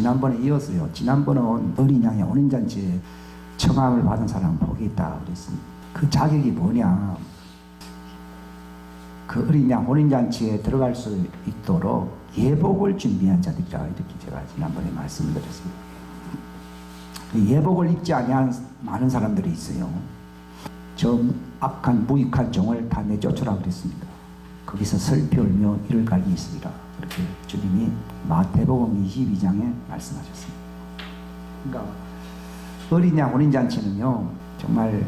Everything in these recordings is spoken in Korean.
지난번에 이어서요. 지난번은 어린 양의 혼인잔치에 청함을 받은 사람은 복이 있다 그랬습니다. 그 자격이 뭐냐? 그 어린 양 혼인잔치에 들어갈 수 있도록 예복을 준비한 자들이라 이렇게 제가 지난번에 말씀을 드렸습니다. 그 예복을 입지 아니한 많은 사람들이 있어요. 저 악한 무익한 종을 다 내쫓으라 그랬습니다. 거기서 슬피울며 이를 갈기 있으리라. 그렇게 주님이 마태복음 22장에 말씀하셨습니다. 그러니까 어린 양 혼인잔치는요, 정말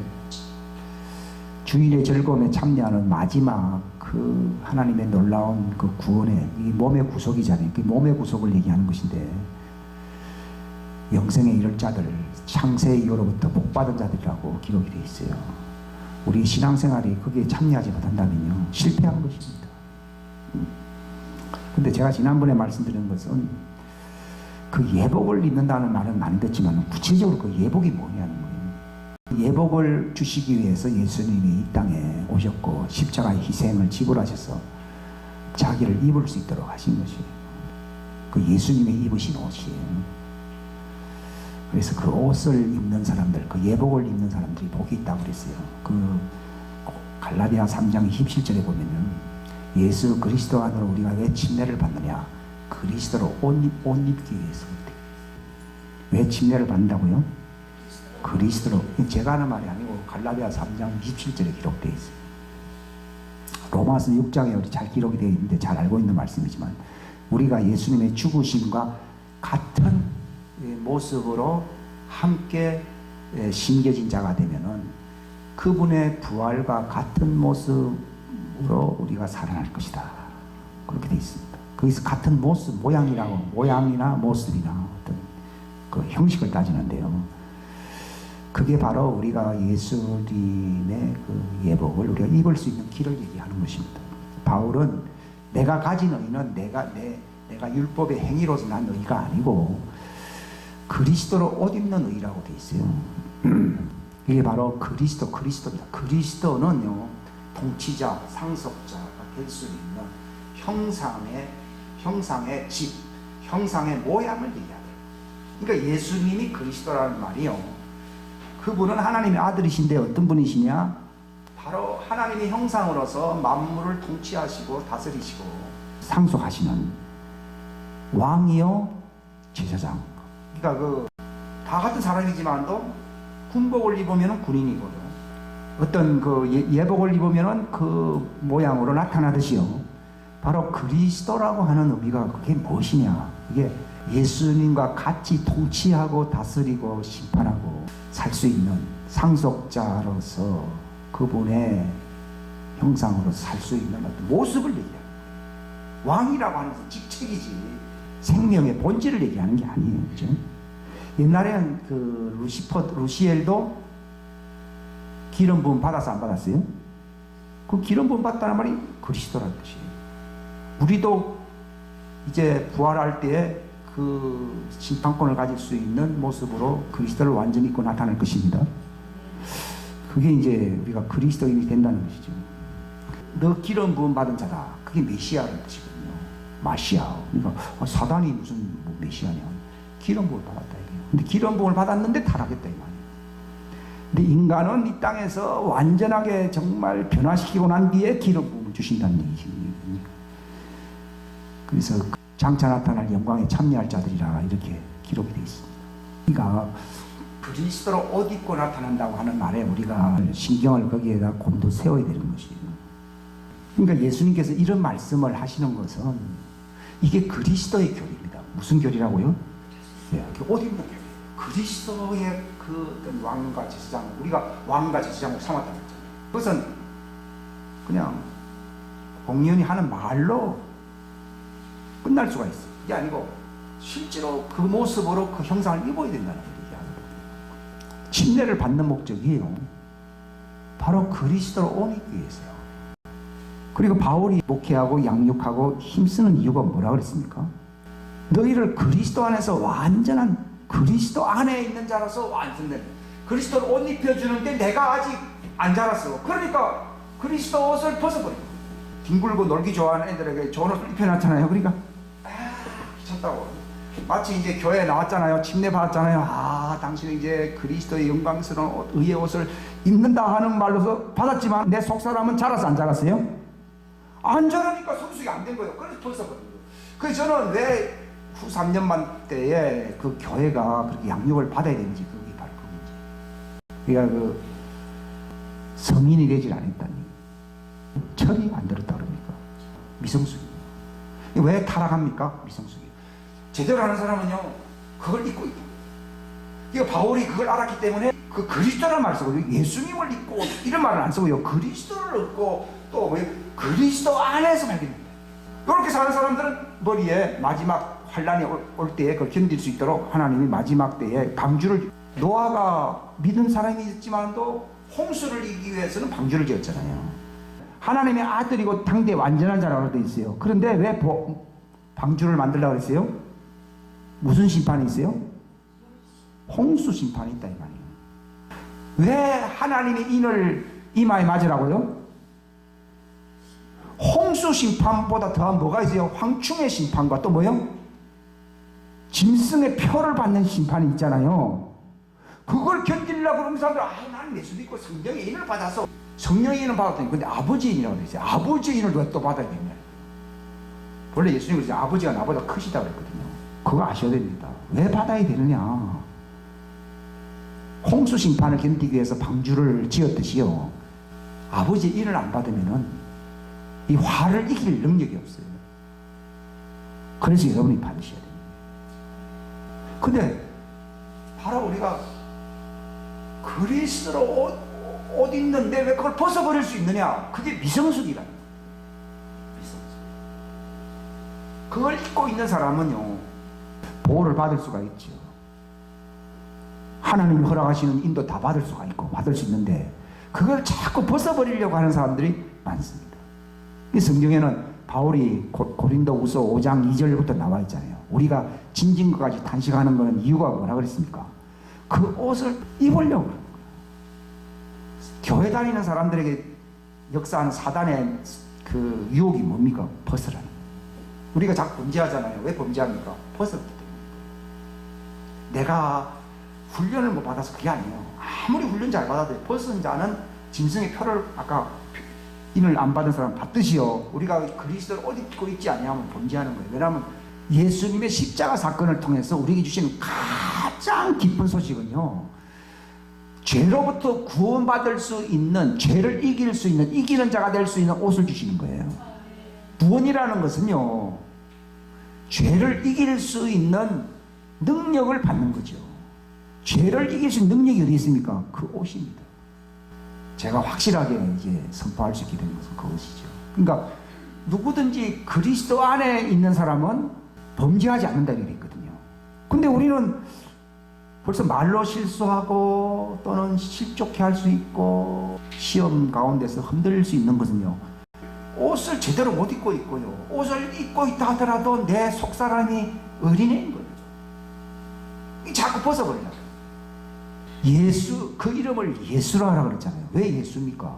주일의 즐거움에 참여하는 마지막 그 하나님의 놀라운 그 구원의 이 몸의 구속이잖아요. 그 몸의 구속을 얘기하는 것인데, 영생에 이를 자들, 창세 이후로부터 복받은 자들이라고 기록이 되어 있어요. 우리 신앙생활이 거기에 참여하지 못한다면요, 실패한 것입니다. 근데 제가 지난번에 말씀드린 것은 그 예복을 입는다는 말은 많이 듣지만 구체적으로 그 예복이 뭐냐는 거예요. 예복을 주시기 위해서 예수님이 이 땅에 오셨고 십자가의 희생을 지불하셔서 자기를 입을 수 있도록 하신 것이에요. 그 예수님이 입으신 옷이에요. 그래서 그 옷을 입는 사람들, 그 예복을 입는 사람들이 복이 있다고 그랬어요. 그 갈라디아 3장 27절에 보면은 예수 그리스도 안으로 우리가 왜 침례를 받느냐? 그리스도로 옷 입기 위해서. 왜 침례를 받는다고요? 그리스도로. 제가 하는 말이 아니고 갈라디아 3장 27절에 기록되어 있어요. 로마서 6장에 우리 잘 기록이 되어 있는데 잘 알고 있는 말씀이지만, 우리가 예수님의 죽으심과 같은 모습으로 함께 심겨진 자가 되면은 그분의 부활과 같은 모습으로 우리가 살아날 것이다. 그렇게 되어 있습니다. 거기서 같은 모습, 모양이나 모습이나 어떤 그 형식을 따지는데요. 그게 바로 우리가 예수님의 그 예복을 우리가 입을 수 있는 길을 얘기하는 것입니다. 바울은 내가 가진 의는 내가 율법의 행위로서 난 의가 아니고 그리스도로 옷 입는 의라고 되어 있어요. 이게 바로 그리스도입니다. 그리스도는요, 통치자, 상속자가 될 수 있는 형상의 집, 형상의 모양을 얘기하죠. 그러니까 예수님이 그리스도라는 말이요, 그분은 하나님의 아들이신데 어떤 분이시냐? 바로 하나님의 형상으로서 만물을 통치하시고 다스리시고 상속하시는 왕이요, 제사장. 그러니까 다 같은 사람이지만도 군복을 입으면 군인이고요, 어떤 그 예복을 입으면 그 모양으로 나타나듯이요, 바로 그리스도라고 하는 의미가 그게 무엇이냐? 이게 예수님과 같이 통치하고 다스리고 심판하고 살 수 있는 상속자로서 그분의 형상으로 살 수 있는 어떤 모습을 얘기해요. 왕이라고 하는 것은 직책이지 생명의 본질을 얘기하는 게 아니에요. 그죠? 옛날에는 그 루시엘도 기름 부음 받아서 안 받았어요? 그 기름 부음 받다는 말이 그리스도라는 뜻이에요. 우리도 이제 부활할 때 그 심판권을 가질 수 있는 모습으로 그리스도를 완전히 입고 나타날 것입니다. 그게 이제 우리가 그리스도인이 된다는 것이죠. 너 기름 부음 받은 자다. 그게 메시아라는 뜻이거든요. 마시아. 그러니까 사단이 무슨 메시아냐? 기름 부음을 받았다 이거예요. 근데 기름 부음을 받았는데 타락했다 이 말이에요. 근데 인간은 이 땅에서 완전하게 정말 변화시키고 난 뒤에 기름 부음을 주신다는 얘기거든요. 그래서 장차 나타날 영광에 참여할 자들이라 이렇게 기록이 되어 있습니다. 그러니까 그리스도로 옷 입고 나타난다고 하는 말에 우리가 신경을 거기에다 곤두 세워야 되는 것이에요. 그러니까 예수님께서 이런 말씀을 하시는 것은 이게 그리스도의 교리입니다. 무슨 교리라고요? 네, 옷 입는 교리. 그리스도의 그 어떤 왕과 제사장, 우리가 왕과 제사장을 삼았다고 했잖아요. 그것은 그냥 공연히 하는 말로 끝날 수가 있어요. 이게 아니고 실제로 그 모습으로 그 형상을 입어야 된다는 거예요. 침례를 받는 목적이에요. 바로 그리스도로 옷 입기 위해서요. 그리고 바울이 목회하고 양육하고 힘쓰는 이유가 뭐라 그랬습니까? 너희를 그리스도 안에서 완전한 그리스도 안에 있는 자로서 완성된, 그리스도를 옷 입혀주는데 내가 아직 안 자랐어. 그러니까 그리스도 옷을 벗어버려. 뒹굴고 놀기 좋아하는 애들에게 좋은 옷을 입혀놨잖아요. 그러니까 귀찮다고. 마치 이제 교회에 나왔잖아요. 침례 받았잖아요. 아, 당신은 이제 그리스도의 영광스러운 의의 옷을 입는다 하는 말로서 받았지만 내 속사람은 자라서 안 자랐어요? 안 자라니까 성숙이 안 된 거예요. 그래서 벌써 버린 거예요. 그래서 저는 왜 후 3년만 때에 그 교회가 그렇게 양육을 받아야 되는지 그게 바로 그 문제. 그러니까 그 성인이 되질 않았다니. 철이 안 들었다 그럽니까? 미성숙이에요. 왜 타락합니까? 미성숙이에요. 제대로 하는 사람은요, 그걸 잊고 있다. 이거 바울이 그걸 알았기 때문에 그 그리스도라는 말을 쓰고 예수님을 잊고 이런 말을 안 쓰고요. 그리스도를 얻고 또 뭐예요? 그리스도 안에서 발견됩니다. 이렇게 사는 사람들은 머리에 마지막 환란이 올 때에 그걸 견딜 수 있도록 하나님이 마지막 때에 방주를, 노아가 믿은 사람이 있지만도 홍수를 이기기 위해서는 방주를 지었잖아요. 하나님의 아들이고 당대 완전한 자라고 되어 있어요. 그런데 왜 방주를 만들려고 했어요? 무슨 심판이 있어요? 홍수 심판이 있다 이 말이에요. 왜 하나님의 인을 이마에 맞으라고요? 홍수 심판보다 더한 뭐가 있어요? 황충의 심판과 또 뭐요? 짐승의 표를 받는 심판이 있잖아요. 그걸 견디려고 그러는 사람들, 나는 예수 믿고 성령의 인을 받아서, 성령의 인을 받았더니 근데 아버지의 인이라고 그랬어요. 아버지의 인을 왜 또 받아야 되냐? 원래 예수님이 그랬어요. 아버지가 나보다 크시다 그랬거든요. 그거 아셔야 됩니다. 왜 받아야 되느냐? 홍수 심판을 견디기 위해서 방주를 지었듯이요, 아버지의 인을 안 받으면은 이 화를 이길 능력이 없어요. 그래서 여러분이 받으셔야 됩니다. 근데 바로 우리가 그리스도로 옷 입는데 왜 그걸 벗어버릴 수 있느냐? 그게 미성숙이라는 거예요. 미성숙. 그걸 입고 있는 사람은요, 보호를 받을 수가 있죠. 하나님이 허락하시는 인도 다 받을 수가 있고 받을 수 있는데 그걸 자꾸 벗어버리려고 하는 사람들이 많습니다. 이 성경에는 바울이 고린도후서 5장 2절부터 나와 있잖아요. 우리가 진진 것까지 단식하는 것은 이유가 뭐라 그랬습니까? 그 옷을 입으려고 그러는 거예요. 교회 다니는 사람들에게 역사하는 사단의 그 유혹이 뭡니까? 벗으라는 거예요. 우리가 자꾸 범죄하잖아요. 왜 범죄합니까? 벗었기 때문에. 내가 훈련을 못 받아서 그게 아니에요. 아무리 훈련 잘 받아도 벗은 자는 짐승의 표를, 아까 인을 안 받은 사람 받듯이요, 우리가 그리스도를 옷 입고 있지 아니하면 범죄하는 거예요. 왜냐하면 예수님의 십자가 사건을 통해서 우리에게 주시는 가장 기쁜 소식은요, 죄로부터 구원받을 수 있는, 죄를 이길 수 있는, 이기는 자가 될 수 있는 옷을 주시는 거예요. 구원이라는 것은요, 죄를 이길 수 있는 능력을 받는 거죠. 죄를 이길 수 있는 능력이 어디 있습니까? 그 옷입니다. 제가 확실하게 이제 선포할 수 있게 된 것은 그것이죠. 그러니까 누구든지 그리스도 안에 있는 사람은 범죄하지 않는다는 게 있거든요. 근데 우리는 벌써 말로 실수하고 또는 실족해 할 수 있고 시험 가운데서 흔들릴 수 있는 것은요, 옷을 제대로 못 입고 있고요, 옷을 입고 있다 하더라도 내 속사람이 어린애인 거예요. 자꾸 벗어버리려고. 예수, 그 이름을 예수라 하라고 그랬잖아요. 왜 예수입니까?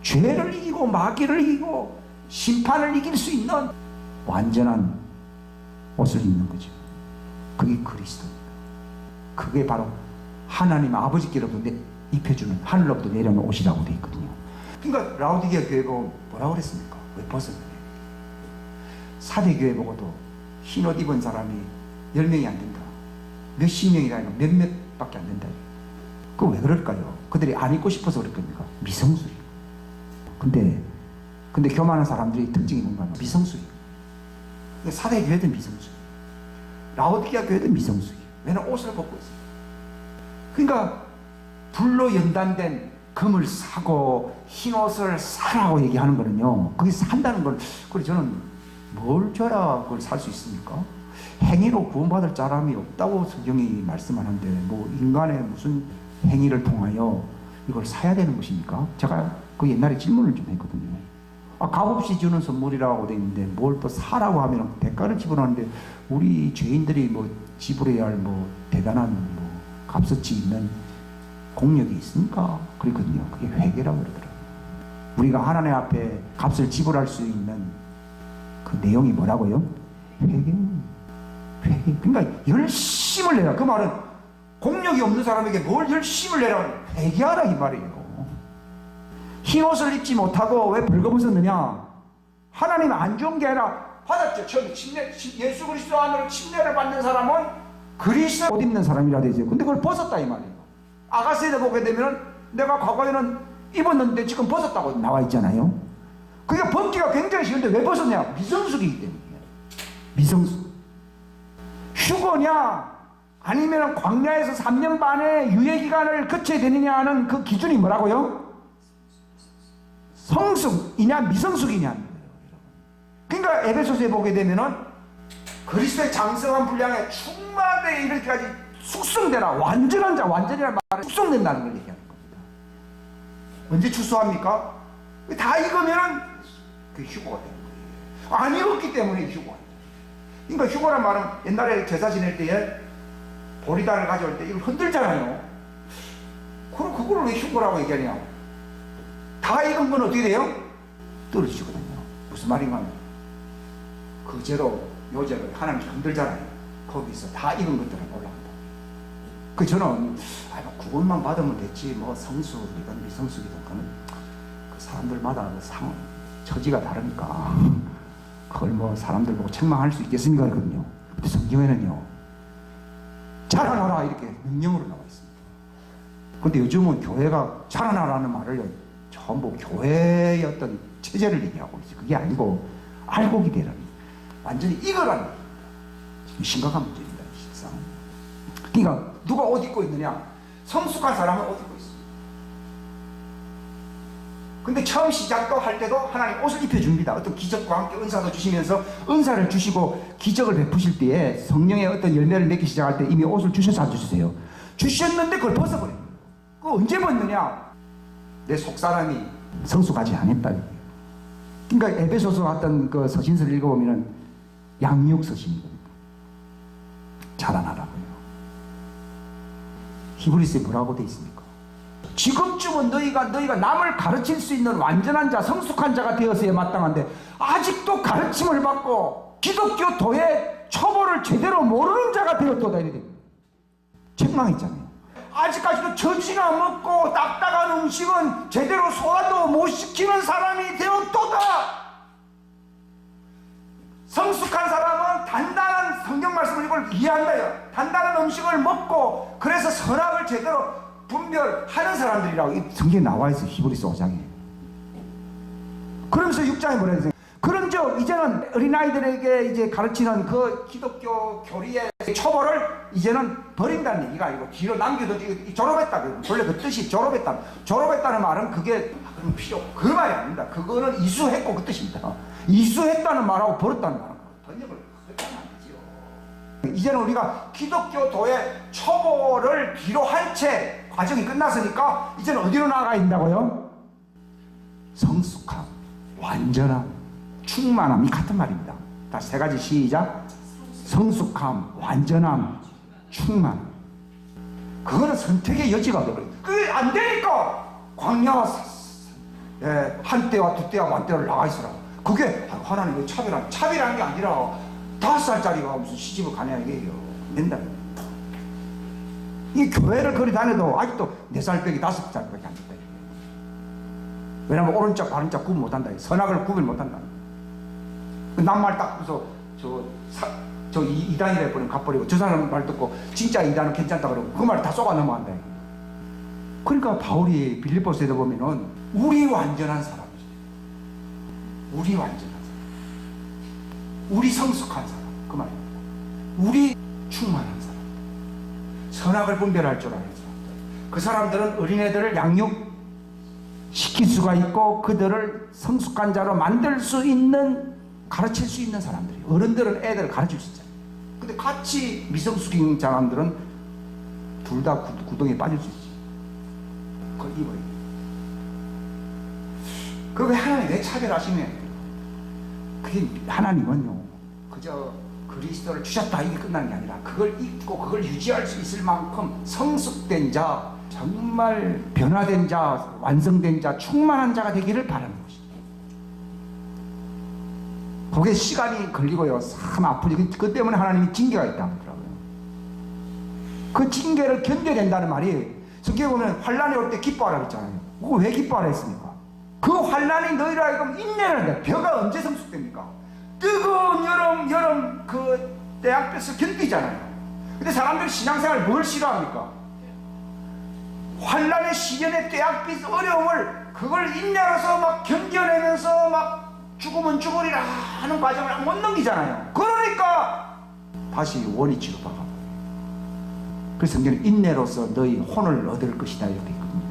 죄를 이기고 마귀를 이기고 심판을 이길 수 있는 완전한 옷을 입는 거죠. 그게 그리스도입니다. 그게 바로 하나님 아버지께로부터 입혀주는, 하늘로부터 내려오는 옷이라고 되어 있거든요. 그러니까 라오디게아 교회 보고 뭐라고 그랬습니까? 왜 벗었느냐? 사대 교회 보고도 흰 옷 입은 사람이 10명이 안 된다, 몇십 명이라니까 몇몇 밖에 안 된다. 그거 왜 그럴까요? 그들이 안 입고 싶어서 그럴 겁니까? 미성숙이. 근데 교만한 사람들이 특징이 뭔가? 미성숙이. 사대 교회도 미성숙이, 라오디게아 교회도 미성숙이. 왜냐면 옷을 벗고 있어요. 그러니까 불로 연단된 금을 사고 흰 옷을 사라고 얘기하는 거는요, 그게 산다는 걸, 그래 저는 뭘 줘야 그걸 살 수 있습니까? 행위로 구원받을 사람이 없다고 성경이 말씀하는데 뭐 인간의 무슨 행위를 통하여 이걸 사야 되는 것입니까? 제가 그 옛날에 질문을 좀 했거든요. 값없이 주는 선물이라고 돼 있는데 뭘 또 사라고 하면 대가를 지불하는데 우리 죄인들이 뭐 지불해야 할 뭐 대단한 뭐 값어치 있는 공력이 있습니까? 그랬거든요. 그게 회개라고 그러더라고요. 우리가 하나님 앞에 값을 지불할 수 있는 그 내용이 뭐라고요? 회개입니다. 그러니까 열심을 내라. 그 말은 공력이 없는 사람에게 뭘 열심을 내라. 회개하라 이 말이에요. 흰옷을 입지 못하고 왜 벌거벗었느냐? 하나님 안 좋은 게 아니라 받았죠. 처음에 예수 그리스도 안으로 침례를 받는 사람은 그리스도 옷 입는 사람이라 되죠. 근데 그걸 벗었다 이 말이에요. 아가서에 보게 되면 내가 과거에는 입었는데 지금 벗었다고 나와 있잖아요. 그게 벗기가 굉장히 쉬운데 왜 벗었냐? 미성숙이기 때문이에요. 미성숙. 휴거냐 아니면 광야에서 3년 반의 유예기간을 거쳐야 되느냐 하는 그 기준이 뭐라고요? 성숙이냐 미성숙이냐. 그러니까 에베소서에 보게 되면은 그리스도의 장성한 분량에 충만에 이르기까지 숙성되라. 완전한 자, 완전이라는 말은 숙성된다는 걸 얘기하는 겁니다. 언제 추수합니까? 다 익으면은 그 휴거가 되는 거예요. 안 익었기 때문에 휴거가. 그러니까 휴거란 말은 옛날에 제사 지낼 때에 보리단을 가져올 때 이걸 흔들잖아요. 그럼 그걸 왜 휴거라고 얘기하냐? 다 익은 건 어떻게 돼요? 떨어지거든요. 무슨 말인가 하면 그 재로 요 재로 하나님 흔들잖아요. 거기서 다 익은 것들은 올라간다. 그 저는 그것만 받으면 됐지 뭐 성숙이든 미성숙이든 그는 그 사람들마다 그 처지가 다르니까 그걸 뭐 사람들 보고 책망할 수 있겠습니까? 그거든요. 근데 성경에는요 자라나라 이렇게 명령으로 나와 있습니다. 근데 요즘은 교회가 자라나라는 말을 전부 교회의 어떤 체제를 얘기하고 있어요. 그게 아니고 알곡이 되라는 완전히 익어라는 심각한 문제입니다. 실상. 그러니까 누가 옷 입고 있느냐? 성숙한 사람은 옷 입고 있습니다. 근데 처음 시작도 할 때도 하나님 옷을 입혀줍니다. 어떤 기적과 함께 은사도 주시면서 은사를 주시고 기적을 베푸실 때에 성령의 어떤 열매를 맺기 시작할 때 이미 옷을 주셔서 안 주세요. 주셨는데 그걸 벗어버려요. 그거 언제 벗느냐? 내 속사람이 성숙하지 않았다. 그러니까 에베소서 같은 그 서신서를 읽어보면 양육 서신이거든요. 자라나라고요. 히브리서에 뭐라고 돼 있습니까? 지금쯤은 너희가 남을 가르칠 수 있는 완전한 자, 성숙한 자가 되어서야 마땅한데 아직도 가르침을 받고 기독교 도의 처벌을 제대로 모르는 자가 되었도다 이래 됩니다. 책망했잖아요. 아직까지도 젖이나 먹고 딱딱한 음식은 제대로 소화도 못 시키는 사람이 되었도다. 성숙한 사람은 단단한 성경 말씀을 이걸 이해한다요. 단단한 음식을 먹고 그래서 선악을 제대로 분별하는 사람들이라고 이 성경에 나와 있어요. 히브리서 5장에. 그러면서 6장에 뭐라 했어요? 그런즉 이제는 어린아이들에게 이제 가르치는 그 기독교 교리의 처벌을 이제는 버린다는 얘기가 아니고 뒤로 남겨두지. 졸업했다. 원래 그 뜻이 졸업했다. 졸업했다는 말은 그게 그럼 필요 없고 그 말이 아닙니다. 그거는 이수했고 그 뜻입니다. 이수했다는 말하고 버렸다는 말은 번역을 했다는 말이죠. 이제는 우리가 기독교도의 처벌을 뒤로 한 채 과정이 끝났으니까 이제는 어디로 나아가야 된다고요? 성숙함, 완전함, 충만함 이 같은 말입니다. 다시 세 가지 시작. 성숙함, 완전함, 충만함. 그거는 선택의 여지가 없어요. 그게 안 되니까 광야와 한때와 두때와 만때를 나가 있으라. 그게 하나님의 차별한 게 아니라 5살짜리가 무슨 시집을 가냐 이게요. 안 된다는. 이 교회를 거리 다녀도 아직도 4살 빼기 5살밖에 안 됐다. 왜냐면 오른쪽 바른쪽 구분 못한다. 선악을 구별 못한다. 남말 딱 해서 저 이단이라 해버리면 가버리고 저 사람 말 듣고 진짜 이단은 괜찮다 그러고 그 말 다 쏘가 넘어간다. 그러니까 바울이 빌립보서에도 보면은 우리 완전한 사람이죠. 우리 완전한 사람. 우리 성숙한 사람. 그 말입니다. 우리 충만한 사람. 선악을 분별할 줄 아는 사람들. 그 사람들은 어린애들을 양육시킬 수가 있고 그들을 성숙한 자로 만들 수 있는 가르칠 수 있는 사람들이에요. 어른들은 애들을 가르칠 수 있잖아요. 근데 같이 미성숙인 사람들은 둘 다 구덩이에 빠질 수 있지. 그걸 입어요. 그 왜 하나님 왜 차별하시면 그게 하나님은요 그저 그리스도를 주셨다 이게 끝나는 게 아니라 그걸 입고 그걸 유지할 수 있을 만큼 성숙된 자, 정말 변화된 자, 완성된 자, 충만한 자가 되기를 바라는 것입니다. 그게 시간이 걸리고요. 참 아프지. 그 때문에 하나님이 징계가 있다고 하더라고요. 그 징계를 견뎌야 된다는 말이 성경에 보면 환란이 올 때 기뻐하라 그랬잖아요. 그거 왜 기뻐하라 했습니까? 그 환란이 너희를 하여금 인내를 한다. 벼가 언제 성숙됩니까? 뜨거운 여름 그 때양볕을 견디잖아요. 근데 사람들이 신앙생활 뭘 싫어합니까? 환란의 시련의 때양빛 어려움을 그걸 인내로서 막 견뎌내면서 막 죽으면 죽으리라 하는 과정을 못 넘기잖아요. 그러니까 다시 원위치로 박아버려요. 그래서 성경은 인내로서 너희 혼을 얻을 것이다 이렇게 있거든요.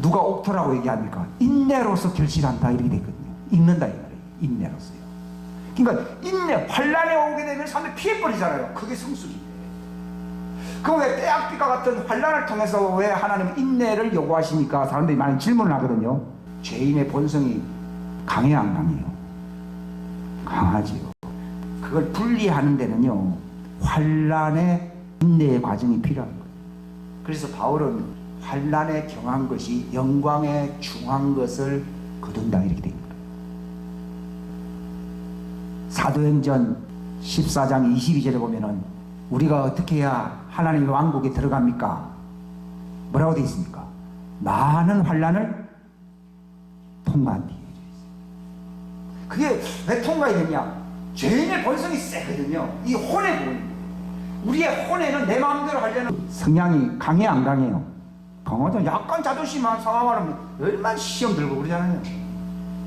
누가 옥토라고 얘기합니까? 인내로서 결실한다 이렇게 돼 있거든요. 읽는다 이 말이에요. 인내로서요. 그러니까 인내, 환란이 오게 되면 사람들이 피해버리잖아요. 그게 성숙이에요. 그럼 왜 때악비가 같은 환란을 통해서 왜 하나님은 인내를 요구하십니까? 사람들이 많이 질문을 하거든요. 죄인의 본성이 강해요, 안 강해요? 강하지요. 그걸 분리하는 데는요, 환란의 인내의 과정이 필요한 거예요. 그래서 바울은 환란에 경한 것이 영광에 중한 것을 거둔다 이렇게 됩니다. 사도행전 14장 22절에 보면은 우리가 어떻게 해야 하나님의 왕국에 들어갑니까? 뭐라고 되어 있습니까? 많은 환란을 통과한 뒤에. 그게 왜 통과해야 되냐? 죄인의 본성이 세거든요. 이 혼에 보이는 우리의 혼에는 내 마음대로 하려는 성향이 강해 안 강해요? 강하죠. 약간 자존심만 상하면 얼마나 시험 들고 그러잖아요.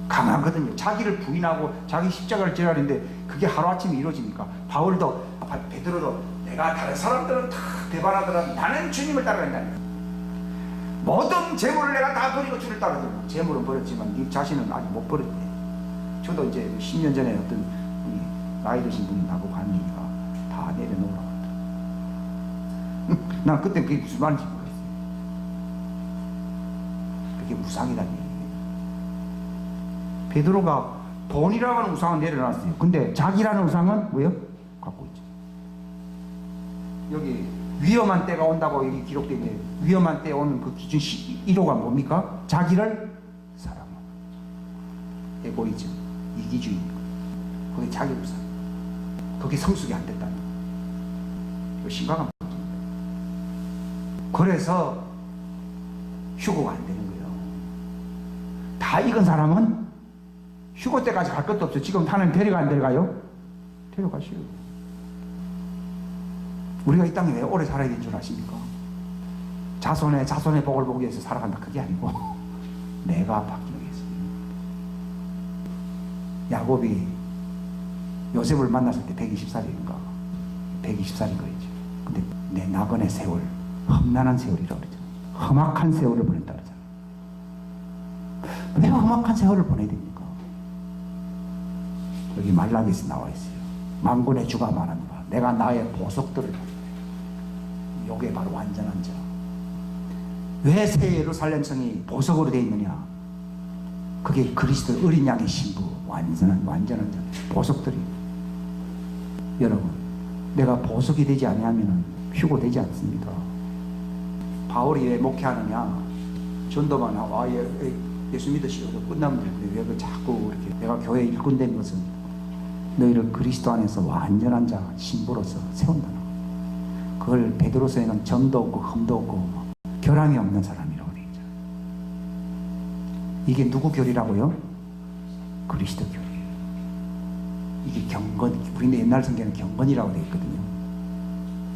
강하거든요. 자기를 부인하고 자기 십자가를 지라 하는데 그게 하루아침에 이루어집니까? 바울도 베드로도 내가 다른 사람들은 다 배반하더라도 나는 주님을 따라간다니까. 모든 재물을 내가 다 버리고 주를 따르더라고. 재물은 버렸지만 네 자신은 아직 못 버렸대. 저도 이제 10년 전에 어떤 나이 드신 분이 나보고 하는 얘기가 다 내려놓으라고 하더라고. 난 그때 그게 무슨 말인지 모르겠어요. 그게 우상이라는 얘기예요. 베드로가 돈이라고 하는 우상은 내려놨어요. 근데 자기라는 우상은 왜요? 갖고 있죠. 여기 위험한 때가 온다고 여기 기록되어 있는데 위험한 때에 오는 그 기준 1호가 뭡니까? 자기를 사랑하고 에고이즘, 이기주의니까. 그게 자기 우상. 그게 성숙이 안 됐다는 거예요. 이거 심각한 문제입니다. 그래서 휴고가 안 되는 거예요. 다 익은 사람은 휴고 때까지 갈 것도 없어요. 지금 하나님 데려가 안 데려가요? 데려가시오. 우리가 이 땅에 왜 오래 살아야 되는 줄 아십니까? 자손의 복을 보기 위해서 살아간다 그게 아니고 내가 바뀌기 위해서. 야곱이 요셉을 만났을 때 120살인가 120살인 거였죠. 근데 내 나그네 세월 험난한 세월이라고 그러죠. 험악한 세월을 보냈다 그러잖아요. 왜 험악한 세월을 보내야 됩니까? 여기 말라기에서 나와 있어요. 만군의 주가 말하노라. 내가 나의 보석들을 요게 바로 완전한 자. 왜 새 예루살렘 성이 보석으로 되어 있느냐? 그게 그리스도 어린 양의 신부 완전한 자. 보석들이. 여러분, 내가 보석이 되지 아니하면 휴고되지 않습니다. 바울이 왜 목회하느냐? 전도만 하고 예수 믿으시고 끝나면 되는데 왜 그 자꾸 이렇게 내가 교회 일꾼된 것은 너희를 그리스도 안에서 완전한 자 신부로서 세운다는 거. 그걸 베드로서에는 점도 없고 흠도 없고 결함이 없는 사람이라고 되어 있잖아요. 이게 누구 결이라고요? 그리스도 결이에요. 이게 경건, 우리는 옛날 성경에는 경건이라고 되어 있거든요.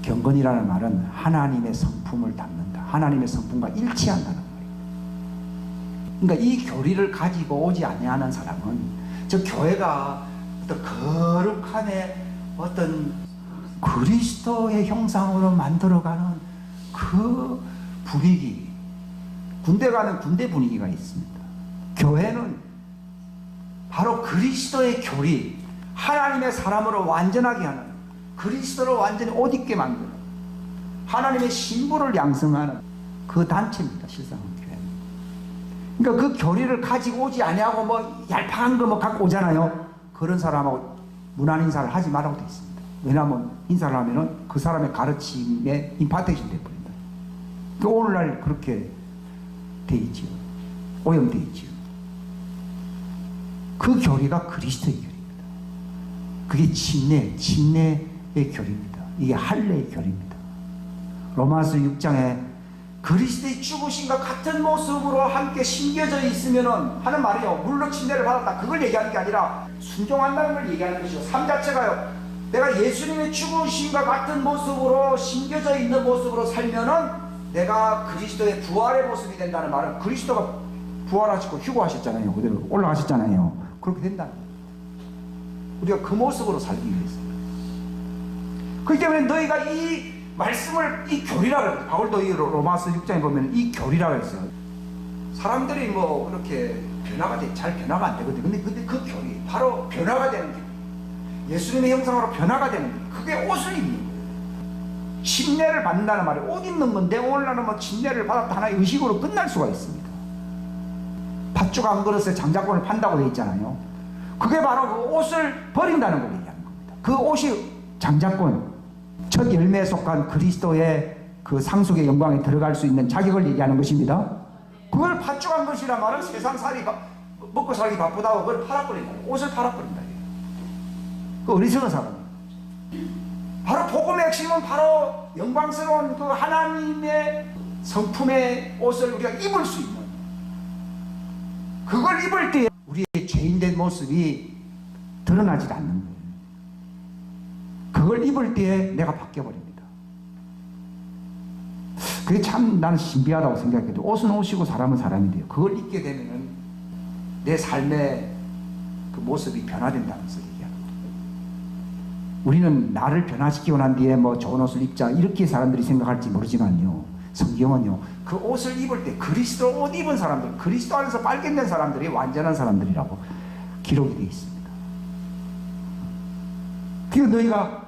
경건이라는 말은 하나님의 성품을 담는다. 하나님의 성품과 일치한다는 말이에요. 그러니까 이 교리를 가지고 오지 아니하는 사람은 저 교회가 어떤 거룩함의 어떤 그리스도의 형상으로 만들어가는 그 분위기, 군대 가는 군대 분위기가 있습니다. 교회는 바로 그리스도의 교리, 하나님의 사람으로 완전하게 하는, 그리스도로 완전히 옷 입게 만드는, 하나님의 신부를 양성하는 그 단체입니다. 실상은 교회는. 그러니까 그 교리를 가지고 오지 아니하고 뭐 얄팍한 거 뭐 갖고 오잖아요. 그런 사람하고 무난 인사를 하지 말라고 되어 있습니다. 왜냐하면 인사를 하면은 그 사람의 가르침에 임파텍션 되어버린다. 그 오늘날 그렇게 돼 있지요. 오염돼 있지요. 그 교리가 그리스도의 교리입니다. 그게 침례의 결입니다. 이게 할례의 결입니다. 로마서 6장에 그리스도의 죽으심과 같은 모습으로 함께 심겨져 있으면은 하는 말이요. 물론 침례를 받았다. 그걸 얘기하는 게 아니라 순종한다는 걸 얘기하는 것이요. 삶 자체가요. 내가 예수님의 죽으심과 같은 모습으로 심겨져 있는 모습으로 살면은 내가 그리스도의 부활의 모습이 된다는 말은 그리스도가 부활하시고 휴거하셨잖아요. 그대로 올라가셨잖아요. 그렇게 된다는 거예요. 우리가 그 모습으로 살기 위해서. 그렇기 때문에 너희가 이 말씀을 이 교리라고 해요. 바울도 이 로마서 6장에 보면 이 교리라고 했어요. 사람들이 뭐 그렇게 잘 변화가 안 되거든. 근데 그 교리 바로 변화가 되는 게 예수님의 형상으로 변화가 되는 게 그게 옷을 입는 거예요. 침례를 받는다는 말이 옷 입는 건데 오늘날은 뭐 침례를 받았다 하나의 의식으로 끝날 수가 있습니다. 팥죽 한 그릇에 장자권을 판다고 되어 있잖아요. 그게 바로 그 옷을 버린다는 걸 얘기하는 겁니다. 그 옷이 장자권, 첫 열매에 속한 그리스도의 그 상속의 영광에 들어갈 수 있는 자격을 얘기하는 것입니다. 그걸 팥죽한 것이란 말은 세상 먹고 살기 바쁘다고 그걸 팔아버린다. 옷을 팔아버린다. 그 어리석은 사람이에요. 바로 복음의 핵심은 바로 영광스러운 그 하나님의 성품의 옷을 우리가 입을 수 있는, 그걸 입을 때 우리의 죄인된 모습이 드러나지 않는 거예요. 그걸 입을 때에 내가 바뀌어버립니다. 그게 참 나는 신비하다고 생각해도 옷은 옷이고 사람은 사람이 돼요. 그걸 입게 되면은 내 삶의 그 모습이 변화된다는 것을 얘기하는 거예요. 우리는 나를 변화시키고 난 뒤에 뭐 좋은 옷을 입자 이렇게 사람들이 생각할지 모르지만요. 성경은요, 그 옷을 입을 때 그리스도 옷 입은 사람들, 그리스도 안에서 발견된 사람들이 완전한 사람들이라고 기록이 되어 있습니다. 그리고 너희가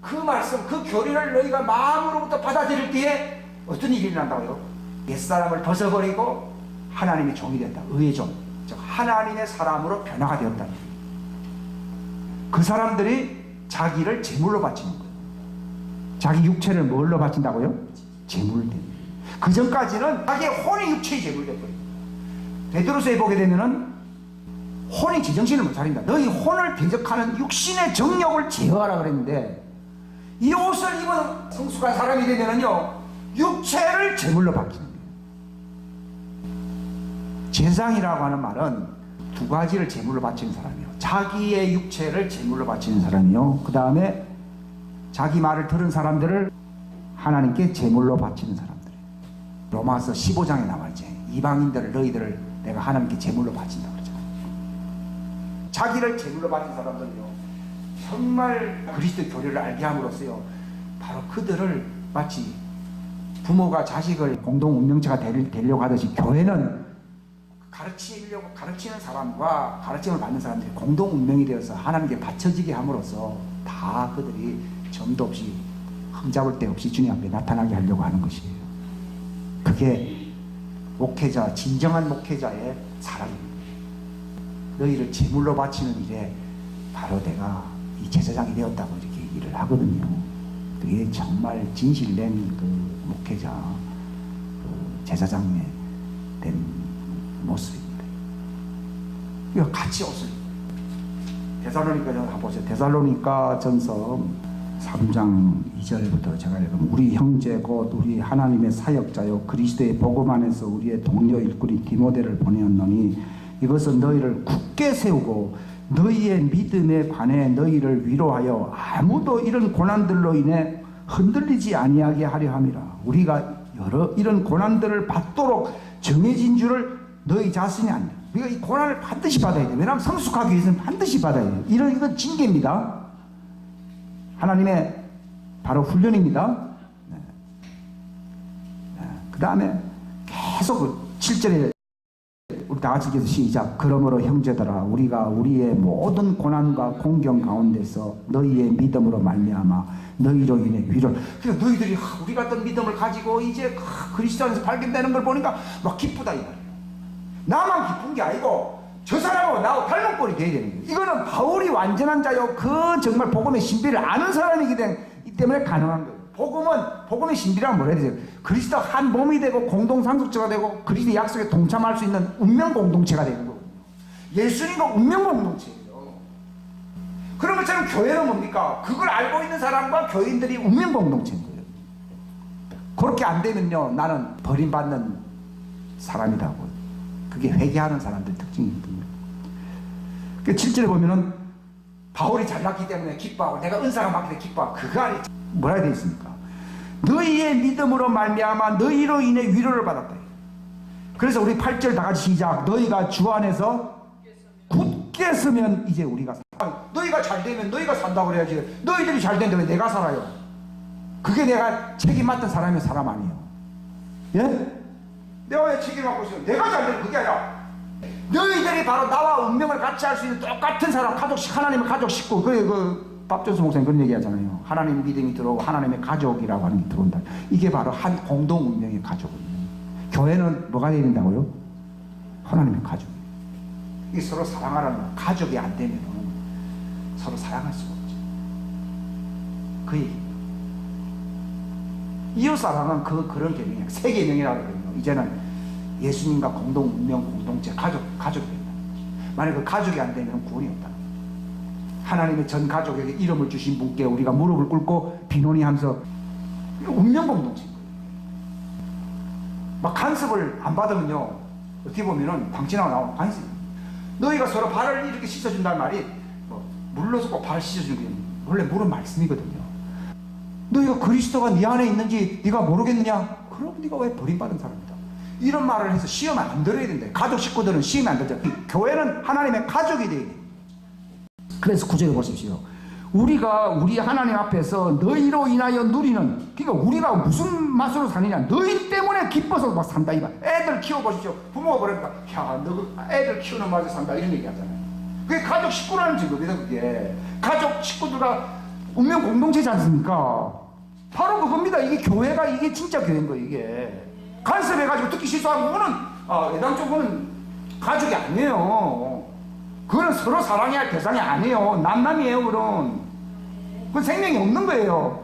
그 말씀, 그 교리를 너희가 마음으로부터 받아들일 때에 어떤 일이 일어난다고요? 옛사람을 벗어버리고 하나님의 종이 된다. 의의 종, 즉 하나님의 사람으로 변화가 되었다. 그 사람들이 자기를 제물로 바치는 거예요. 자기 육체를 뭘로 바친다고요? 제물로 됩니다. 그 전까지는 자기의 혼이 육체의 제물이 됐거든요. 베드로서에 보게 되면은 혼이 제정신을 못 차린다. 너희 혼을 대적하는 육신의 정욕을 제어하라 그랬는데, 이 옷을 입은 성숙한 사람이 되면은요, 육체를 제물로 바뀌는 거예요. 제사장이라고 하는 말은 두 가지를 제물로 바치는 사람이요. 자기의 육체를 제물로 바치는 사람이요. 그 다음에 자기 말을 들은 사람들을 하나님께 제물로 바치는 사람들. 로마서 15장에 나와있지. 이방인들을 너희들을 내가 하나님께 제물로 바친다 그러잖아요. 자기를 제물로 바친 사람들은요, 정말 그리스도 교리를 알게 함으로써요, 바로 그들을 마치 부모가 자식을 공동 운명체가 되려고 하듯이, 교회는 가르치는 사람과 가르침을 받는 사람들이 공동 운명이 되어서 하나님께 바쳐지게 함으로써 다 그들이 점도 없이 흠잡을 데 없이 주님 앞에 나타나게 하려고 하는 것이에요. 그게 목회자, 진정한 목회자의 사랑입니다. 너희를 제물로 바치는 일에 바로 내가 이 제사장이 되었다고 이렇게 얘기를 하거든요. 그게 정말 진실된 그 목회자, 그 제사장의 된 모습입니다. 이거 같이 옷을, 데살로니가 전서 한번 보세요. 데살로니가 전서 3장 2절부터 제가 읽으면, 우리 형제 곧 우리 하나님의 사역자요 그리스도의 복음 안에서 우리의 동료 일꾼이 디모데를 보내었노니, 이것은 너희를 굳게 세우고 너희의 믿음에 관해 너희를 위로하여 아무도 이런 고난들로 인해 흔들리지 아니하게 하려 함이라. 우리가 여러 이런 고난들을 받도록 정해진 줄을 너희 자신이 안다. 우리가 이 고난을 반드시 받아야 돼. 왜냐하면 성숙하기 위해서는 반드시 받아야 돼요. 이건 징계입니다. 하나님의 바로 훈련입니다. 그 다음에 계속 7절에 우리 다 같이 계속 시작. 그러므로 형제들아, 우리가 우리의 모든 고난과 공경 가운데서 너희의 믿음으로 말미암아 너희로 인해 위로를. 그러니까 너희들이 우리 같은 믿음을 가지고 이제 그리스도 안에서 발견되는 걸 보니까 막 기쁘다 이 말이에요. 나만 기쁜 게 아니고 저 사람하고 나하고 닮은 꼴이 돼야 되는 거예요. 이거는 바울이 완전한 자요, 그 정말 복음의 신비를 아는 사람이기 때문에 가능한 거예요. 복음의 신비라면 뭐라 해야 되죠? 그리스도 한 몸이 되고 공동 상속자가 되고 그리스도의 약속에 동참할 수 있는 운명 공동체가 되는 거고, 예수님과 운명 공동체예요. 그런 것처럼 교회는 뭡니까? 그걸 알고 있는 사람과 교인들이 운명 공동체인 거예요. 그렇게 안 되면요, 나는 버림받는 사람이라고. 그게 회개하는 사람들 특징이거든요. 그 7절에 보면은 바울이 잘났기 때문에 기뻐하고 내가 은사가 맡기되 기뻐하고, 그거 안에 뭐라 되어 있습니까? 너희의 믿음으로 말미암아 너희로 인해 위로를 받았다. 그래서 우리 8절 다 같이 시작. 너희가 주 안에서 굳게 서면 이제 우리가 너희가 잘 되면 너희가 산다고 그래야지. 너희들이 잘 되는데 왜 내가 살아요? 그게 내가 책임 맡은 사람이 사람 아니에요. 예? 내가 왜 책임 맡고 있어요? 내가 잘 되는 그게 아니라 너희들이 바로 나와 운명을 같이 할 수 있는 똑같은 사람, 가족, 하나님의 가족 식구. 박준수 목사님 그런 얘기 하잖아요. 하나님 믿음이 들어오고 하나님의 가족이라고 하는 게 들어온다. 이게 바로 한 공동 운명의 가족이에요. 교회는 뭐가 되야 된다고요? 하나님의 가족. 이게 서로 사랑하라는 거예요. 가족이 안 되면 서로 사랑할 수가 없죠. 그 얘기입니다. 이웃사랑은 그런 개념이에요. 세 개념이라고 그러거든요. 이제는 예수님과 공동 운명 공동체 가족이 된다는 거죠. 만약 그 가족이 안 되면 구원이 없다는 거죠. 하나님의 전 가족에게 이름을 주신 분께 우리가 무릎을 꿇고 비논의하면서 운명 공동체인 거예요. 막 간섭을 안 받으면요, 어떻게 보면은 방치나고 나오면 간섭. 너희가 서로 발을 이렇게 씻어준다는 말이 물로서 꼭 발 씻어주는 게 원래 물은 말씀이거든요. 너희가 그리스도가 네 안에 있는지 네가 모르겠느냐? 그럼 네가 왜 버림받은 사람이다. 이런 말을 해서 시험 안 들어야 된다. 가족 식구들은 시험이 안 들죠. 교회는 하나님의 가족이 돼야 돼. 그래서 구절에 보십시오. 우리가 우리 하나님 앞에서 너희로 인하여 누리는, 그러니까 우리가 무슨 맛으로 사느냐, 너희 때문에 기뻐서 막 산다 이거. 애들 키워보십시오. 부모가 그러니까 야, 너 애들 키우는 맛에 산다 이런 얘기 하잖아요. 그게 가족 식구라는 증거입니다. 그게 가족 식구들과 운명 공동체지 않습니까? 바로 그겁니다. 이게 교회가, 이게 진짜 교회인 거예요. 이게 간섭해가지고 듣기 실수하고, 그거는 애당초는 가족이 아니에요. 그건 서로 사랑해야 할 대상이 아니에요. 남남이에요. 그건 생명이 없는 거예요.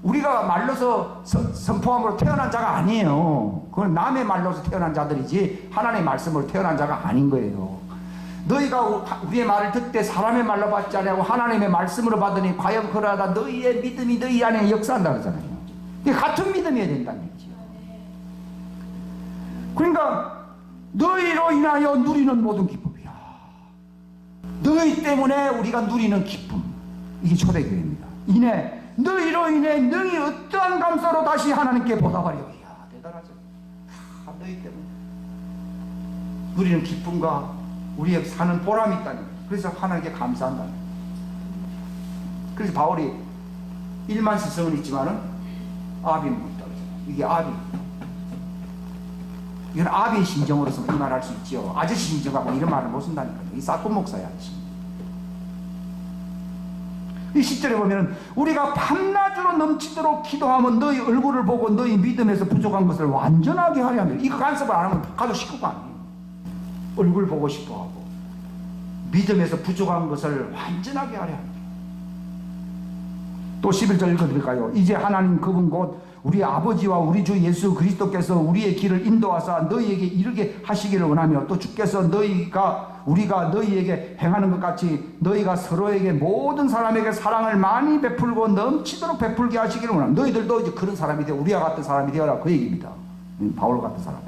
우리가 말로서 선포함으로 태어난 자가 아니에요. 그건 남의 말로서 태어난 자들이지 하나님의 말씀으로 태어난 자가 아닌 거예요. 너희가 우리의 말을 듣되 사람의 말로 받지 않냐고 하나님의 말씀으로 받으니 과연 그러하다 너희의 믿음이 너희 안에 역사한다 그러잖아요. 이게 같은 믿음이어야 된다는 얘기죠. 그러니까 너희로 인하여 누리는 모든 기쁨, 너희 때문에 우리가 누리는 기쁨, 이게 초대교회입니다. 너희로 인해 능히 어떠한 감사로 다시 하나님께 보답하리요. 이야, 대단하죠. 너희 때문에 누리는 기쁨과 우리의 사는 보람이 있다니. 그래서 하나님께 감사한다. 그래서 바울이 일만 스승은 있지만은 아비는 없다. 이게 아비. 이건 아비의 심정으로서 이 말할 수 있죠. 아저씨 심정하고 이런 말을 못 쓴다니까요. 이 사건 목사야. 이 10절에 보면 우리가 밤낮으로 넘치도록 기도하면 너희 얼굴을 보고 너희 믿음에서 부족한 것을 완전하게 하려 하며. 이거 간섭을 안 하면 가족 식구가 아니에요. 얼굴 보고 싶어하고 믿음에서 부족한 것을 완전하게 하려 합니다. 또 11절 읽어드릴까요? 이제 하나님 그분 곧 우리 아버지와 우리 주 예수 그리스도께서 우리의 길을 인도하사 너희에게 이르게 하시기를 원하며, 또 주께서 우리가 너희에게 행하는 것 같이 너희가 서로에게 모든 사람에게 사랑을 많이 베풀고 넘치도록 베풀게 하시기를 원합니다. 너희들도 이제 그런 사람이 되어 우리와 같은 사람이 되어라, 그 얘기입니다. 바울 같은 사람.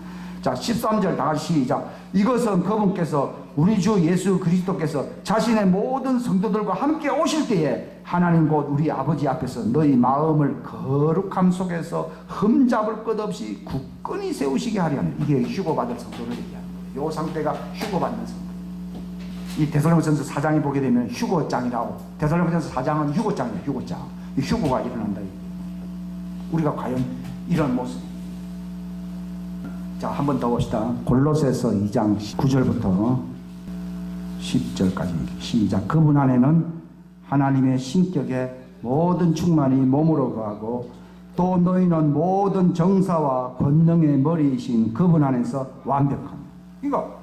자, 13절 다 같이 시작. 이것은 그분께서 우리 주 예수 그리스도께서 자신의 모든 성도들과 함께 오실 때에 하나님 곧 우리 아버지 앞에서 너희 마음을 거룩함 속에서 흠잡을 것 없이 굳건히 세우시게 하려 하는, 이게 휴고받을 성도를 얘기하는 거예요. 이 상태가 휴고받는 성도. 이 데살로니가전서 4장에 보게 되면 휴고장이라고, 데살로니가전서 4장은 휴고장이에요. 휴고장. 이 휴고가 일어난다. 우리가 과연 이런 모습. 자, 한 번 더 봅시다. 골로새서 2장 9절부터 10절까지 시작. 그분 안에는 하나님의 신격의 모든 충만이 몸으로 거하고 또 너희는 모든 정사와 권능의 머리이신 그분 안에서 완벽합니다. 그러니까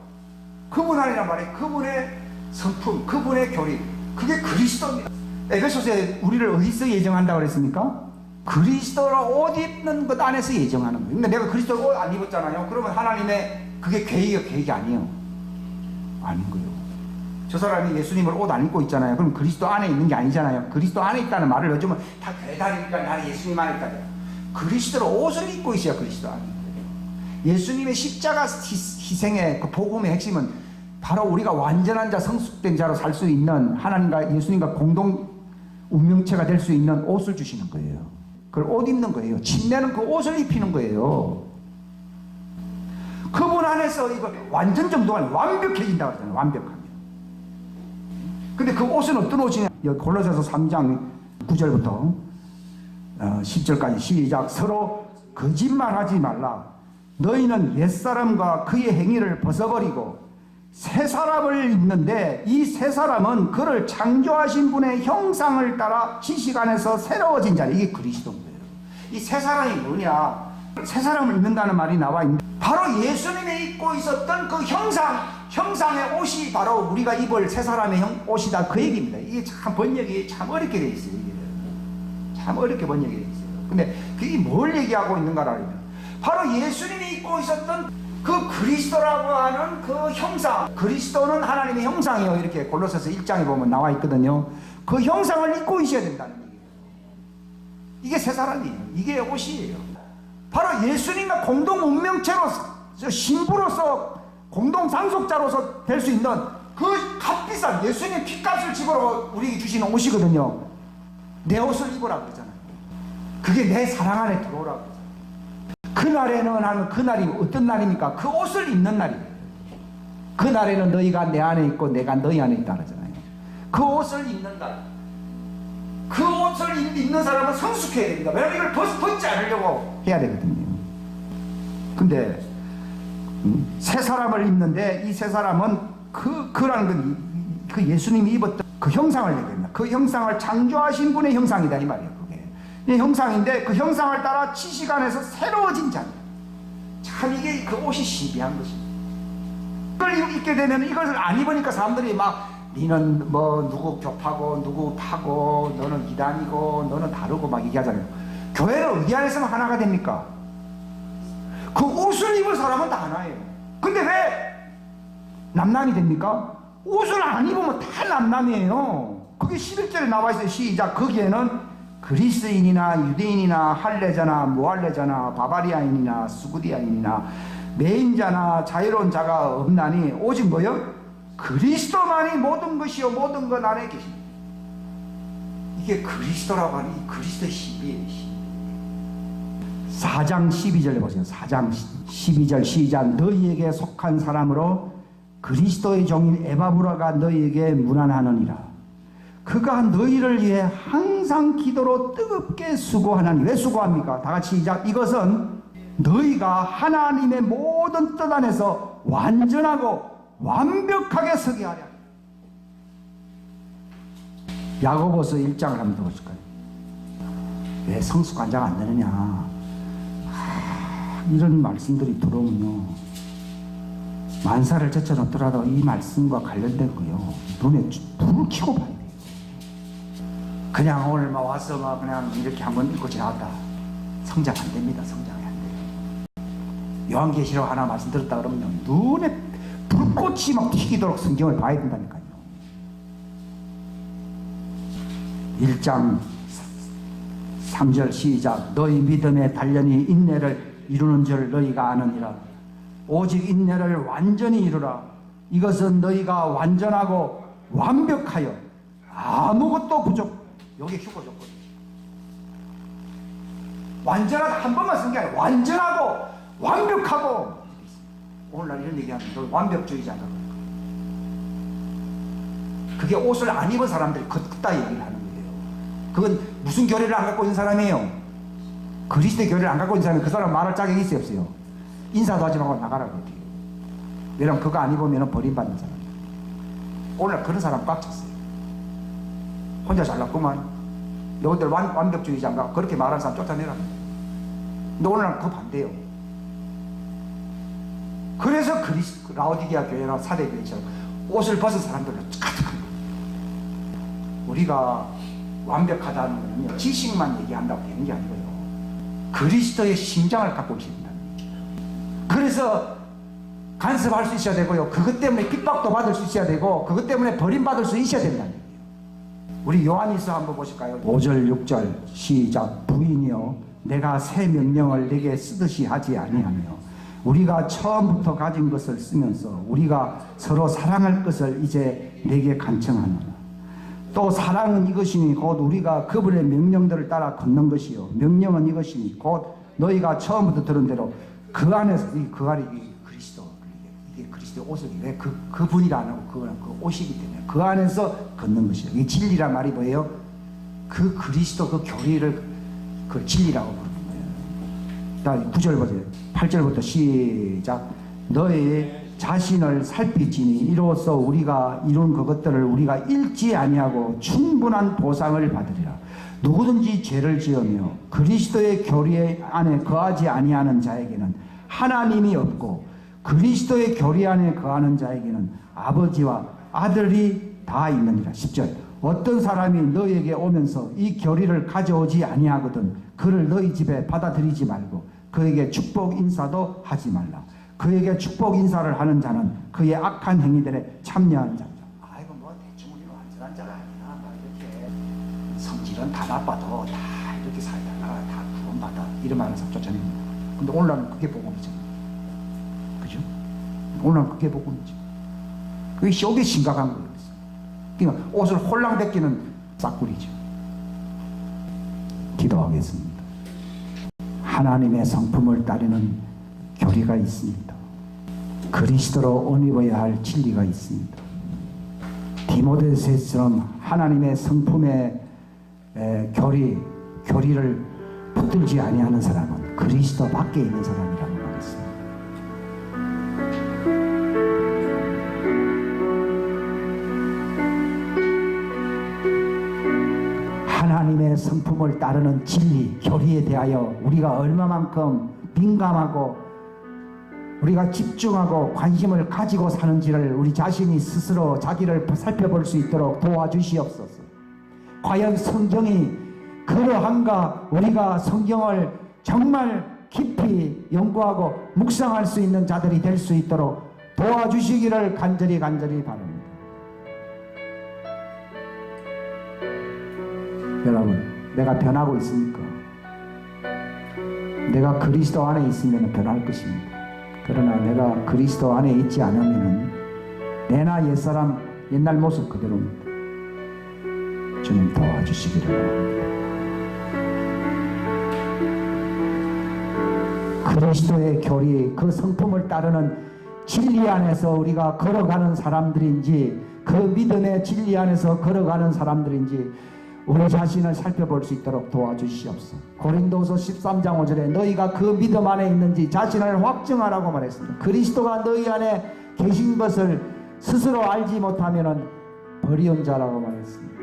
그분 안이란 말이에요. 그분의 성품, 그분의 교리, 그게 그리스도입니다. 에베소서에 우리를 어디서 예정한다고 그랬습니까? 그리스도로 옷 입는 것 안에서 예정하는 거예요. 근데 내가 그리스도 옷 안 입었잖아요. 그러면 하나님의 그게 계획이 아니에요. 아닌 거예요. 저 사람이 예수님을 옷 안 입고 있잖아요. 그럼 그리스도 안에 있는 게 아니잖아요. 그리스도 안에 있다는 말을 요즘은 다 교회 다니니까 나는 예수님 안에 있다. 그리스도로 옷을 입고 있어야 그리스도 안에 있거든요. 예수님의 십자가 희생의 그 복음의 핵심은 바로 우리가 완전한 자, 성숙된 자로 살 수 있는 하나님과 예수님과 공동 운명체가 될 수 있는 옷을 주시는 거예요. 그걸 옷 입는 거예요. 침례는 그 옷을 입히는 거예요. 그분 안에서 이거 완전 정도가 완벽해진다고 그러잖아요. 완벽하면. 근데 그 옷은 어떤 옷이냐? 골로새서 3장 9절부터 10절까지 시작. 서로 거짓말하지 말라. 너희는 옛사람과 그의 행위를 벗어버리고 새 사람을 입는데 이 새 사람은 그를 창조하신 분의 형상을 따라 지식 안에서 새로워진 자라. 이게 그리스도인 거예요. 이 새 사람이 뭐냐? 새 사람을 입는다는 말이 나와 있는데 바로 예수님이 입고 있었던 그 형상의 옷이 바로 우리가 입을 새 사람의 옷이다. 그 얘기입니다. 이게 참 번역이 참 어렵게 돼 있어요. 참 어렵게 번역이 돼 있어요. 근데 그게 뭘 얘기하고 있는가라 하면 바로 예수님이 입고 있었던 그 그리스도라고 하는 그 형상, 그리스도는 하나님의 형상이에요. 이렇게 골로새서 1장에 보면 나와 있거든요. 그 형상을 입고 있어야 된다는 얘기예요. 이게 새 사람이에요. 이게 옷이에요. 바로 예수님과 공동 운명체로서, 신부로서, 공동 상속자로서 될 수 있는 그 값비싼 예수님 핏값을 집어로 우리에게 주시는 옷이거든요. 내 옷을 입으라고 그러잖아요. 그게 내 사랑 안에 들어오라고 그러잖아요. 그날에는 하면 그날이 어떤 날입니까? 그 옷을 입는 날이에요. 그날에는 너희가 내 안에 있고 내가 너희 안에 있다 그러잖아요. 그 옷을 입는 날. 그 옷을 입는 사람은 성숙해야 됩니다. 왜냐하면 이걸 벗지 않으려고 해야 되거든요. 근데 새 사람을 입는데 이 새 사람은 그라는 건 그 예수님이 입었던 그 형상을 얘기합니다. 그 형상을 창조하신 분의 형상이다 이 말이에요. 그게 이 형상인데 그 형상을 따라 지식 안에서 새로워진 자. 참 이게 그 옷이 시비한 것입니다. 이걸 입게 되면 이것을 안 입으니까 사람들이 막 니는 뭐 누구 교파고 누구 파고 너는 이단이고 너는 다르고 막 얘기하잖아요. 교회는 어디 안에서만 하나가 됩니까? 그 옷을 입을 사람은 다 하나예요. 근데 왜 남남이 됩니까? 옷을 안 입으면 다 남남이에요. 그게 11절에 나와 있어요. 시작. 거기에는 그리스인이나 유대인이나 할례자나 무할례자나 바바리아인이나 스구디아인이나 매인자나 자유로운 자가 없나니 오직 뭐요? 그리스도만이 모든 것이요 모든 것 안에 계십니다. 이게 그리스도라고 하는 이 그리스도의 신비예요. 4장 12절에 보세요. 4장 12절 시작. 너희에게 속한 사람으로 그리스도의 종인 에바브라가 너희에게 문안하느니라. 그가 너희를 위해 항상 기도로 뜨겁게 수고하나니. 왜 수고합니까? 다 같이 시작. 이것은 너희가 하나님의 모든 뜻 안에서 완전하고 완벽하게 서게 하랴. 야고보서 1장을 한번 보실까요? 왜 성숙한 자가 안 되느냐? 이런 말씀들이 들어오면요, 만사를 제쳐놓더라도 이 말씀과 관련된 거요 눈에 불을 켜고 봐야 돼요. 그냥 오늘 막 와서 막 그냥 이렇게 한번 읽고 지나갔다 성장 안 됩니다. 성장이 안 돼요. 요한계시록 하나 말씀 들었다 그러면요, 눈에 불꽃이 막 튀기도록 성경을 봐야 된다니까요. 1장 3절 시작. 너희 믿음의 단련이 인내를 이루는 줄 너희가 아느니라. 오직 인내를 완전히 이루라. 이것은 너희가 완전하고 완벽하여 아무것도 부족. 여기 휴거 조건. 완전하다 한 번만 쓴 게 아니라 완전하고 완벽하고. 오늘날 이런 얘기하면 너 완벽주의자다. 그게 옷을 안 입은 사람들이 걷다 얘기를 하는 거예요. 그건 무슨 교리를 안 갖고 있는 사람이에요? 그리스도의 교리를 안 갖고 있는 사람이 그 사람 말할 자격이 있어요, 없어요? 인사도 하지 말고 나가라고 해요. 왜냐면 그거 안 입으면 버림받는 사람이에요. 오늘날 그런 사람 꽉 찼어요. 혼자 잘났구만. 너희들 완벽주의자인가? 그렇게 말하는 사람 쫓아내라. 근데 오늘날 그거 반대요. 그래서 라오디게아 교회나 사대 교회처럼 옷을 벗은 사람들로 가득합니다. 우리가 완벽하다는 것은요, 지식만 얘기한다고 되는 게 아니고요, 그리스도의 심장을 갖고 계신다는 얘기죠. 그래서 간섭할 수 있어야 되고요. 그것 때문에 핍박도 받을 수 있어야 되고 그것 때문에 버림받을 수 있어야 된다는 얘기예요. 우리 요한일서 한번 보실까요? 5절 6절 시작. 부인이여 내가 새 명령을 내게 쓰듯이 하지 아니하며 우리가 처음부터 가진 것을 쓰면서 우리가 서로 사랑할 것을 이제 내게 간청하노라. 또 사랑은 이것이니 곧 우리가 그분의 명령들을 따라 걷는 것이요 명령은 이것이니 곧 너희가 처음부터 들은 대로 그 안에서 그 안에 그리스도 이게 그리스도의 옷을 왜 그분이라 안 하고 그 옷이기 때문에 그 안에서 걷는 것이요. 이 진리란 말이 뭐예요? 그 그리스도 그 교리를 그 진리라고 부르는 거예요. 9절 보세요. 8절부터 시작. 너희 자신을 살피지니 이로써 우리가 이룬 그것들을 우리가 잃지 아니하고 충분한 보상을 받으리라. 누구든지 죄를 지으며 그리스도의 교리 안에 거하지 아니하는 자에게는 하나님이 없고 그리스도의 교리 안에 거하는 자에게는 아버지와 아들이 다 있느니라. 10절. 어떤 사람이 너에게 오면서 이 교리를 가져오지 아니하거든 그를 너희 집에 받아들이지 말고 그에게 축복 인사도 하지 말라. 그에게 축복 인사를 하는 자는 그의 악한 행위들에 참여하는 자다. 아이고 뭐 대충 우리는 완전한 자가 아니야. 막 이렇게 성질은 다 나빠도 다 이렇게 살다가 다 구원받아 이런 말을 쫓아냅니다. 근데 오늘날은 그게 복음이죠. 그죠? 오늘날은 그게 복음이죠. 그게 쇼게 심각한 거예요. 그러니까 옷을 홀랑 벗기는 싹구리죠. 기도하겠습니다. 하나님의 성품을 따르는 교리가 있습니다. 그리스도로 옷 입어야 할 진리가 있습니다. 디모데서처럼 하나님의 성품의 교리를 붙들지 아니하는 사람은 그리스도 밖에 있는 사람이라고 말했습니다. 하나님의 성품을 따르는 진리, 교리에 대하여 우리가 얼마만큼 민감하고 우리가 집중하고 관심을 가지고 사는지를 우리 자신이 스스로 자기를 살펴볼 수 있도록 도와주시옵소서. 과연 성경이 그러한가? 우리가 성경을 정말 깊이 연구하고 묵상할 수 있는 자들이 될 수 있도록 도와주시기를 간절히 바랍니다. 여러분, 내가 변하고 있습니까? 내가 그리스도 안에 있으면 변할 것입니다. 그러나 내가 그리스도 안에 있지 않으면 내나 옛사람 옛날 모습 그대로입니다. 주님 도와주시기를 바랍니다. 그리스도의 교리, 그 성품을 따르는 진리 안에서 우리가 걸어가는 사람들인지 그 믿음의 진리 안에서 걸어가는 사람들인지 우리 자신을 살펴볼 수 있도록 도와주시옵소서. 고린도서 13장 5절에 너희가 그 믿음 안에 있는지 자신을 확증하라고 말했습니다. 그리스도가 너희 안에 계신 것을 스스로 알지 못하면 버리운 자라고 말했습니다.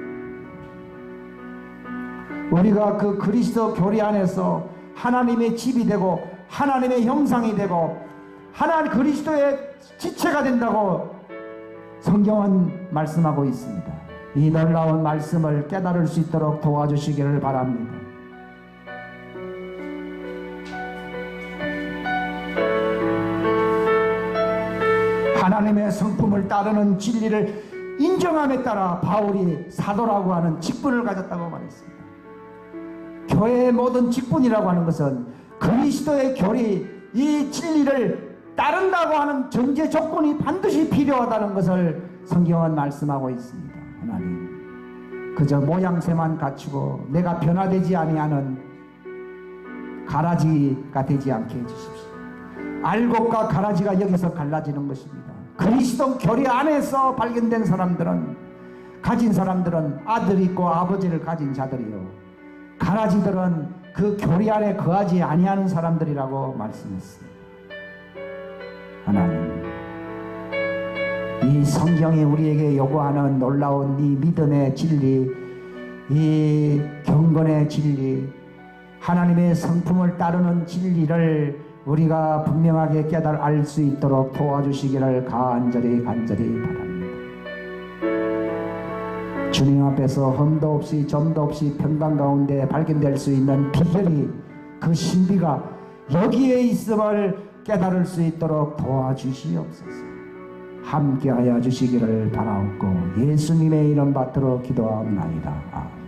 우리가 그 그리스도 교리 안에서 하나님의 집이 되고 하나님의 형상이 되고 하나님 그리스도의 지체가 된다고 성경은 말씀하고 있습니다. 이 놀라운 말씀을 깨달을 수 있도록 도와주시기를 바랍니다. 하나님의 성품을 따르는 진리를 인정함에 따라 바울이 사도라고 하는 직분을 가졌다고 말했습니다. 교회의 모든 직분이라고 하는 것은 그리스도의 교리, 이 진리를 따른다고 하는 전제 조건이 반드시 필요하다는 것을 성경은 말씀하고 있습니다. 하나님, 그저 모양새만 갖추고 내가 변화되지 아니하는 가라지가 되지 않게 해주십시오. 알곡과 가라지가 여기서 갈라지는 것입니다. 그리스도 교리 안에서 발견된 사람들은, 가진 사람들은 아들이 있고 아버지를 가진 자들이요, 가라지들은 그 교리 안에 거하지 아니하는 사람들이라고 말씀했습니다. 하나님, 이 성경이 우리에게 요구하는 놀라운 이 믿음의 진리, 이 경건의 진리, 하나님의 성품을 따르는 진리를 우리가 분명하게 알 수 있도록 도와주시기를 간절히 바랍니다. 주님 앞에서 흠도 없이 점도 없이 평강 가운데 발견될 수 있는 비결이, 그 신비가 여기에 있음을 깨달을 수 있도록 도와주시옵소서. 함께하여 주시기를 바라옵고 예수님의 이름 받들어 기도하옵나이다. 아멘.